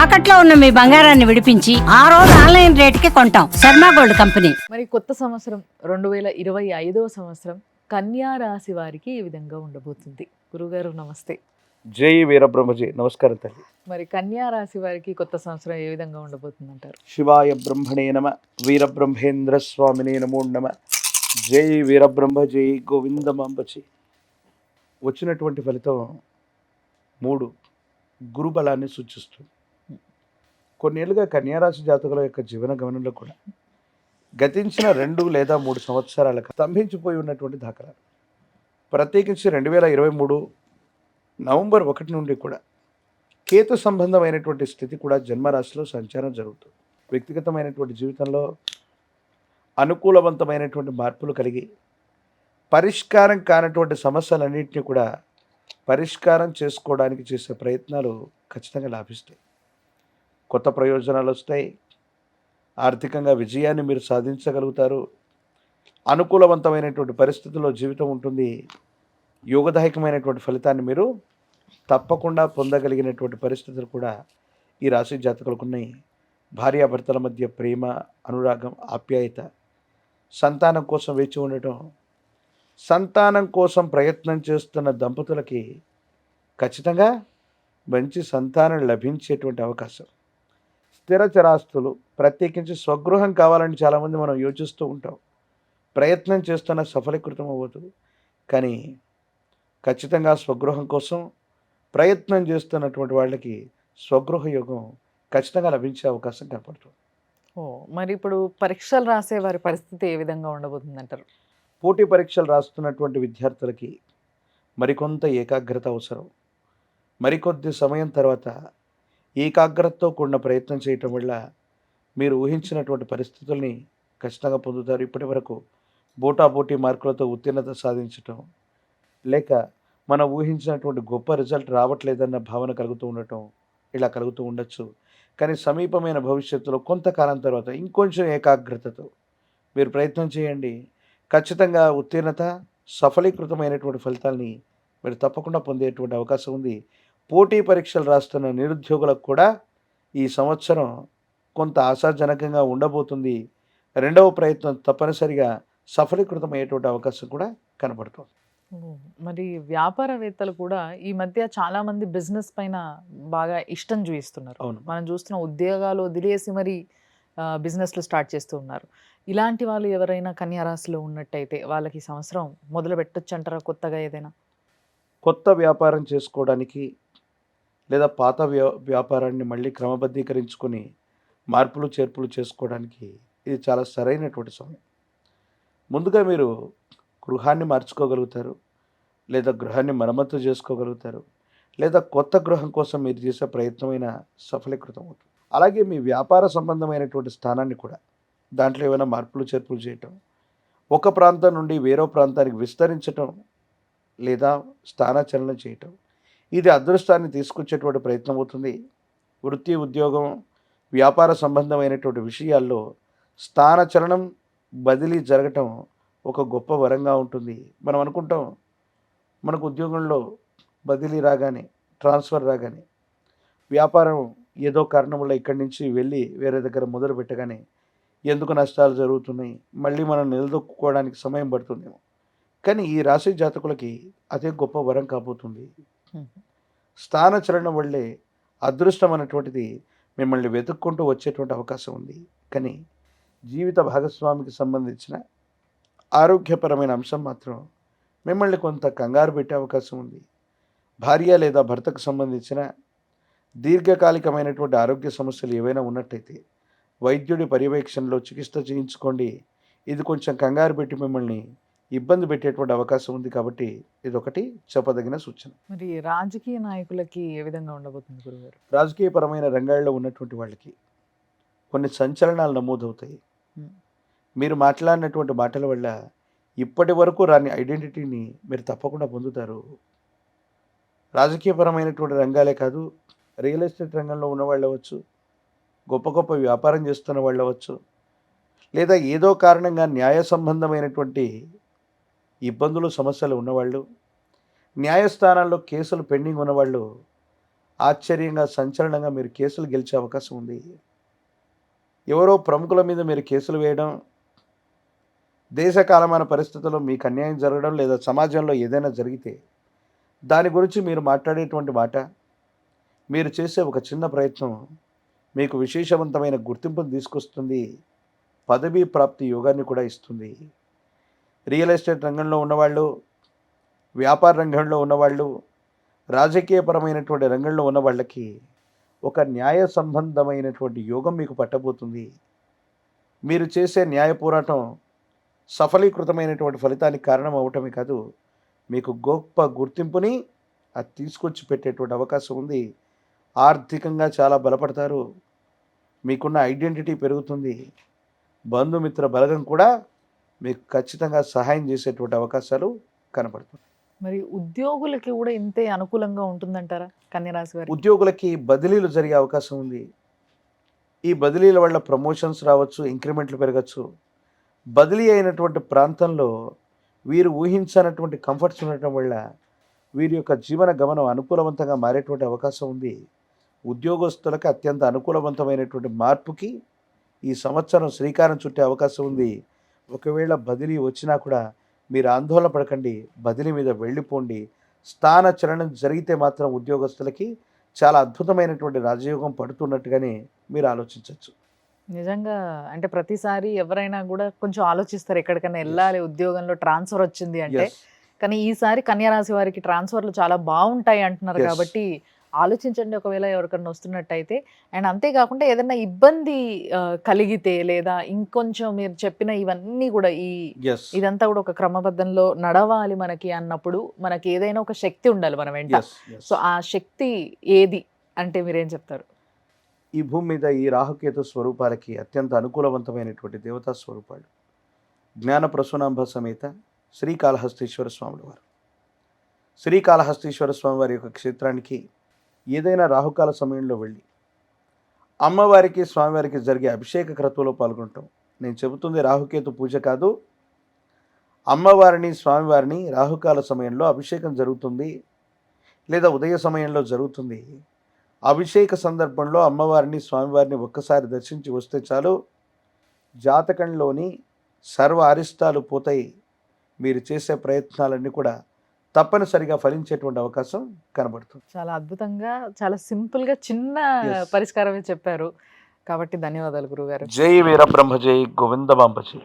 తాకట్లో ఉన్న మీ బంగారాన్ని విడిపించి ఆ రోజు ఆన్లైన్ రేటుకి కొంటాం. Sharma gold company. మరి కొత్త సంవత్సరం 2025వ సంవత్సరం కన్యా రాశి వారికి ఈ విధంగా ఉండబోతుంది. గురుగారు నమస్తే. జై వీరబ్రహ్మజీ. నమస్కారం తల్లి. మరి కన్యా రాశి వారికి కొత్త సంవత్సరం ఏ విధంగా ఉండబోతుంది అంటారు? శివాయ బ్రహ్మణే నమ, వీరబ్రహ్మేంద్ర స్వామినే నమో నమ. జై వీరబ్రహ్మ, జై గోవిందమాంబచి. వచ్చినటువంటి ఫలితం 3 గురుబలాన్ని సూచిస్తుంది. కొన్నేళ్ళుగా కన్యారాశి జాతకుల యొక్క జీవన గమనంలో కూడా గతించిన 2 లేదా 3 సంవత్సరాలకు స్తంభించిపోయి ఉన్నటువంటి దాఖలాలు, ప్రత్యేకించి 2023 నవంబర్ 1 నుండి కూడా కేతు సంబంధమైనటువంటి స్థితి కూడా జన్మరాశిలో సంచారం జరుగుతుంది. వ్యక్తిగతమైనటువంటి జీవితంలో అనుకూలవంతమైనటువంటి మార్పులు కలిగి పరిష్కారం కానటువంటి సమస్యలన్నింటినీ కూడా పరిష్కారం చేసుకోవడానికి చేసే ప్రయత్నాలు ఖచ్చితంగా లాభిస్తాయి. కొత్త ప్రయోజనాలు వస్తాయి. ఆర్థికంగా విజయాన్ని మీరు సాధించగలుగుతారు. అనుకూలవంతమైనటువంటి పరిస్థితుల్లో జీవితం ఉంటుంది. యోగదాయకమైనటువంటి ఫలితాన్ని మీరు తప్పకుండా పొందగలిగినటువంటి పరిస్థితులు కూడా ఈ రాశి జాతకులకు ఉన్నాయి. భార్యాభర్తల మధ్య ప్రేమ, అనురాగం, ఆప్యాయత, సంతానం కోసం వేచి ఉండటం, సంతానం కోసం ప్రయత్నం చేస్తున్న దంపతులకి ఖచ్చితంగా మంచి సంతానం లభించేటువంటి అవకాశం. స్థిర చరాస్తులు, ప్రత్యేకించి స్వగృహం కావాలని చాలామంది మనం యోచిస్తూ ఉంటాం. ప్రయత్నం చేస్తున్న సఫలీకృతం అవ్వదు. కానీ ఖచ్చితంగా స్వగృహం కోసం ప్రయత్నం చేస్తున్నటువంటి వాళ్ళకి స్వగృహ యోగం ఖచ్చితంగా లభించే అవకాశం కనపడుతుంది. మరి ఇప్పుడు పరీక్షలు రాసే వారి పరిస్థితి ఏ విధంగా ఉండబోతుంది అంటారు? పోటీ పరీక్షలు రాస్తున్నటువంటి విద్యార్థులకి మరికొంత ఏకాగ్రత అవసరం. మరికొద్ది సమయం తర్వాత ఏకాగ్రతతో కూడిన ప్రయత్నం చేయటం వల్ల మీరు ఊహించినటువంటి పరిస్థితుల్ని ఖచ్చితంగా పొందుతారు. ఇప్పటి వరకు బోటాబోటీ మార్కులతో ఉత్తీర్ణత సాధించటం, లేక మనం ఊహించినటువంటి గొప్ప రిజల్ట్ రావట్లేదన్న భావన కలుగుతూ ఉండటం, ఇలా కలుగుతూ ఉండొచ్చు. కానీ సమీపమైన భవిష్యత్తులో కొంతకాలం తర్వాత ఇంకొంచెం ఏకాగ్రతతో మీరు ప్రయత్నం చేయండి. ఖచ్చితంగా ఉత్తీర్ణత, సఫలీకృతమైనటువంటి ఫలితాల్ని మీరు తప్పకుండా పొందేటువంటి అవకాశం ఉంది. పోటీ పరీక్షలు రాస్తున్న నిరుద్యోగులకు కూడా ఈ సంవత్సరం కొంత ఆశాజనకంగా ఉండబోతుంది. 2వ ప్రయత్నం తప్పనిసరిగా సఫలీకృతమయ్యేటువంటి అవకాశం కూడా కనబడుతుంది. మరి వ్యాపారవేత్తలు కూడా ఈ మధ్య చాలా మంది బిజినెస్ పైన బాగా ఇష్టం చూపిస్తున్నారు. అవును. మనం చూస్తున్న ఉద్యోగాలు వదిలేసి మరి బిజినెస్లు స్టార్ట్ చేస్తూ ఉన్నారు. ఇలాంటి వాళ్ళు ఎవరైనా కన్యా రాశిలో ఉన్నట్టయితే వాళ్ళకి ఈ సంవత్సరం మొదలు పెట్టొచ్చు అంటారా? కొత్తగా ఏదైనా కొత్త వ్యాపారం చేసుకోవడానికి లేదా పాత వ్యాపారాన్ని మళ్ళీ క్రమబద్ధీకరించుకొని మార్పులు చేర్పులు చేసుకోవడానికి ఇది చాలా సరైనటువంటి సమయం. ముందుగా మీరు గృహాన్ని మార్చుకోగలుగుతారు, లేదా గృహాన్ని మరమ్మతు చేసుకోగలుగుతారు, లేదా కొత్త గృహం కోసం మీరు చేసే ప్రయత్నమైన సఫలీకృతం అవుతుంది. అలాగే మీ వ్యాపార సంబంధమైనటువంటి స్థానాన్ని కూడా దాంట్లో ఏమైనా మార్పులు చేర్పులు చేయటం, ఒక ప్రాంతం నుండి వేరో ప్రాంతానికి విస్తరించటం, లేదా స్థానచలనం చేయటం, ఇది అదృష్టాన్ని తీసుకొచ్చేటువంటి ప్రయత్నం అవుతుంది. వృత్తి, ఉద్యోగం, వ్యాపార సంబంధమైనటువంటి విషయాల్లో స్థానచలనం, బదిలీ జరగటం ఒక గొప్ప వరంగా ఉంటుంది. మనం అనుకుంటాం మనకు ఉద్యోగంలో బదిలీ రాగానే, ట్రాన్స్ఫర్ రాగానే, వ్యాపారం ఏదో కారణం వల్ల ఇక్కడి నుంచి వెళ్ళి వేరే దగ్గర మొదలు పెట్టగానే ఎందుకు నష్టాలు జరుగుతున్నాయి, మళ్ళీ మనం నిలదొక్కుకోవడానికి సమయం పడుతుందేమో. కానీ ఈ రాశి జాతకులకి అదే గొప్ప వరం కాబోతుంది. స్థానచలనం వల్లే అదృష్టం అనేటువంటిది మిమ్మల్ని వెతుక్కుంటూ వచ్చేటువంటి అవకాశం ఉంది. కానీ జీవిత భాగస్వామికి సంబంధించిన ఆరోగ్యపరమైన అంశం మాత్రం మిమ్మల్ని కొంత కంగారు పెట్టే అవకాశం ఉంది. భార్య లేదా భర్తకు సంబంధించిన దీర్ఘకాలికమైనటువంటి ఆరోగ్య సమస్యలు ఏవైనా ఉన్నట్టయితే వైద్యుడి పర్యవేక్షణలో చికిత్స చేయించుకోండి. ఇది కొంచెం కంగారు పెట్టి మిమ్మల్ని ఇబ్బంది పెట్టేటువంటి అవకాశం ఉంది. కాబట్టి ఇదొకటి చెప్పదగిన సూచన. మరి రాజకీయ నాయకులకి ఏ విధంగా ఉండబోతుంది గురుగారు? రాజకీయపరమైన రంగాల్లో ఉన్నటువంటి వాళ్ళకి కొన్ని సంచలనాలు నమోదవుతాయి. మీరు మాట్లాడినటువంటి మాటల వల్ల ఇప్పటి వరకు రాని ఐడెంటిటీని మీరు తప్పకుండా పొందుతారు. రాజకీయపరమైనటువంటి రంగాలే కాదు, రియల్ ఎస్టేట్ రంగంలో ఉన్నవాళ్ళు అవ్వచ్చు, గొప్ప గొప్ప వ్యాపారం చేస్తున్న వాళ్ళు అవ్వచ్చు, లేదా ఏదో కారణంగా న్యాయ సంబంధమైనటువంటి ఇబ్బందులు, సమస్యలు ఉన్నవాళ్ళు, న్యాయస్థానాల్లో కేసులు పెండింగ్ ఉన్నవాళ్ళు ఆశ్చర్యంగా సంచలనంగా మీరు కేసులు గెలిచే అవకాశం ఉంది. ఎవరో ప్రముఖుల మీద మీరు కేసులు వేయడం, దేశ కాలమాన పరిస్థితుల్లో మీకు అన్యాయం జరగడం లేదా సమాజంలో ఏదైనా జరిగితే దాని గురించి మీరు మాట్లాడేటువంటి మాట, మీరు చేసే ఒక చిన్న ప్రయత్నం మీకు విశేషవంతమైన గుర్తింపును తీసుకొస్తుంది, పదవీ ప్రాప్తి యోగాన్ని కూడా ఇస్తుంది. రియల్ ఎస్టేట్ రంగంలో ఉన్నవాళ్ళు, వ్యాపార రంగంలో ఉన్నవాళ్ళు, రాజకీయపరమైనటువంటి రంగంలో ఉన్న వాళ్ళకి ఒక న్యాయ సంబంధమైనటువంటి యోగం మీకు పట్టబోతుంది. మీరు చేసే న్యాయ పోరాటం సఫలీకృతమైనటువంటి ఫలితానికి కారణం అవటమే కాదు, మీకు గొప్ప గుర్తింపుని అది తీసుకొచ్చి పెట్టేటువంటి అవకాశం ఉంది. ఆర్థికంగా చాలా బలపడతారు. మీకున్న ఐడెంటిటీ పెరుగుతుంది. బంధుమిత్ర బలగం కూడా మీకు ఖచ్చితంగా సహాయం చేసేటువంటి అవకాశాలు కనపడుతుంది. మరి ఉద్యోగులకి కూడా ఇంతే అనుకూలంగా ఉంటుందంటారా కన్యరాశి వారికి? ఉద్యోగులకి బదిలీలు జరిగే అవకాశం ఉంది. ఈ బదిలీల వల్ల ప్రమోషన్స్ రావచ్చు, ఇంక్రిమెంట్లు పెరగచ్చు. బదిలీ అయినటువంటి ప్రాంతంలో వీరు ఊహించనటువంటి కంఫర్ట్స్ ఉండటం వల్ల వీరి యొక్క జీవన గమనం అనుకూలవంతంగా మారేటువంటి అవకాశం ఉంది. ఉద్యోగస్తులకు అత్యంత అనుకూలవంతమైనటువంటి మార్పుకి ఈ సంవత్సరం శ్రీకారం చుట్టే అవకాశం ఉంది. ఒకవేళ బదిలీ వచ్చినా కూడా మీరు ఆందోళన పడకండి, బదిలీ మీద వెళ్ళిపోండి. స్థాన చలనం జరిగితే మాత్రం ఉద్యోగస్తులకి చాలా అద్భుతమైనటువంటి రాజయోగం పడుతున్నట్టుగానే మీరు ఆలోచించవచ్చు. నిజంగా అంటే ప్రతిసారి ఎవరైనా కూడా కొంచెం ఆలోచిస్తారు ఎక్కడికైనా వెళ్ళాలి, ఉద్యోగంలో ట్రాన్స్ఫర్ వచ్చింది అంటే. ఎస్, కానీ ఈసారి కన్యరాశి వారికి ట్రాన్స్ఫర్లు చాలా బాగుంటాయి అంటున్నారు Yes. కాబట్టి ఆలోచించండి ఒకవేళ ఎవరికైనా వస్తున్నట్టయితే. అండ్ అంతేకాకుండా ఏదైనా ఇబ్బంది కలిగితే లేదా ఇంకొంచెం మీరు చెప్పిన ఇవన్నీ కూడా ఎస్, ఇదంతా కూడా ఒక క్రమబద్ధంలో నడవాలి మనకి అన్నప్పుడు మనకి ఏదైనా ఒక శక్తి ఉండాలి మన వెంట. Yes, yes. సో ఆ శక్తి ఏది అంటే మీరేం చెప్తారు? ఈ భూమి మీద ఈ రాహుకేతు స్వరూపాలకి అత్యంత అనుకూలవంతమైనటువంటి దేవతా స్వరూపాలు జ్ఞాన ప్రసూనాంబ సమేత శ్రీకాళహస్తీశ్వర స్వాముల వారు. శ్రీకాళహస్తీశ్వర స్వామి వారి యొక్క క్షేత్రానికి ఏదైనా రాహుకాల సమయంలో వెళ్ళి అమ్మవారికి స్వామివారికి జరిగే అభిషేక క్రతువులో పాల్గొంటాం. నేను చెబుతుంది రాహుకేతు పూజ కాదు, అమ్మవారిని స్వామివారిని రాహుకాల సమయంలో అభిషేకం జరుగుతుంది లేదా ఉదయ సమయంలో జరుగుతుంది. అభిషేక సందర్భంలో అమ్మవారిని స్వామివారిని ఒక్కసారి దర్శించి వస్తే చాలు, జాతకంలోని సర్వ అరిష్టాలు పోతాయి. మీరు చేసే ప్రయత్నాలన్నీ కూడా తప్పనిసరిగా ఫలించేటువంటి అవకాశం కనబడుతుంది. చాలా అద్భుతంగా చాలా సింపుల్ గా చిన్న Yes. పరిష్కారమే చెప్పారు. కాబట్టి ధన్యవాదాలు గురుగారు. జై వీరబ్రహ్మ జై గోవిందమాంబ జై.